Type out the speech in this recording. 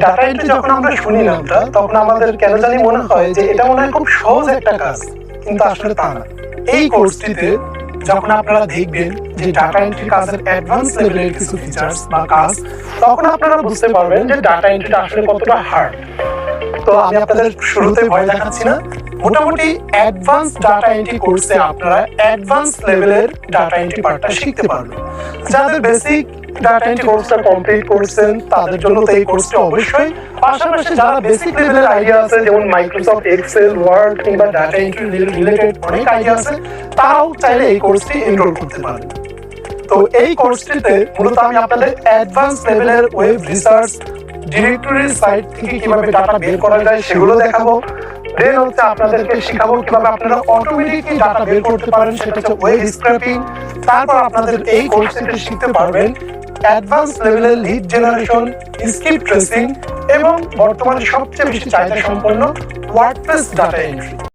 Data entry যখন আমরা শুনি নামটা, তখন আমাদের কেন জানি মনে হয় যে এটা মনে হয় খুব সহজ একটা কাজ, কিন্তু আসলে তা না। এই কোর্সটিতে যখন আপনারা দেখবেন যে ডাটা এন্ট্রি কাজের অ্যাডভান্স লেভেলের কিছু ফিচার্স বা কাজ, তখন আপনারা বুঝতে পারবেন যে ডাটা এন্ট্রিটা আসলে কতটা হার্ড। তো আমি আপনাদের শুরুতে ভয় দেখাচ্ছি না, মোটামুটি অ্যাডভান্স ডাটা এন্ট্রি কোর্সে আপনারা অ্যাডভান্স লেভেলের ডাটা এন্ট্রি পার্টটা শিখতে পারবেন। যাদের বেসিক ডাটা এন্ট্রি কোর্সটা কমপ্লিট করছেন তাদের জন্য তো এই কোর্সটা অবশ্যই, পাশাপাশি যারা বেসিক লেভেলের আইডিয়া আছে, যেমন মাইক্রোসফট এক্সেল, ওয়ার্ড কিংবা ডাটা এন্ট্রি রিলেটেড অনেক আইডিয়া আছে, তারাও চাইলে এই কোর্সটি এনরোল করতে পারেন। তো এই কোর্সটিতে মূলত আমি আপনাদের অ্যাডভান্স লেভেলের ওয়েব রিসার্চ, ডিরেক্টরির সাইট থেকে কিভাবে ডাটা বের করা যায় সেগুলো দেখাবো। দেন হচ্ছে আপনাদেরকে শেখাবো কিভাবে আপনারা অটোমেটিকলি ডাটা বের করতে পারেন, সেটা হচ্ছে ওয়েব স্ক্র্যাপিং। তারপর আপনাদের এই কোর্সটিতে শিখতে পারবেন অ্যাডভান্স লেভেলের লিড জেনারেশন, স্ক্রিপ্ট ট্রেসিং এবং বর্তমানে সবচেয়ে বেশি চাহিদা সম্পন্ন ওয়ার্ডপ্রেস ডাটা এন্ট্রি।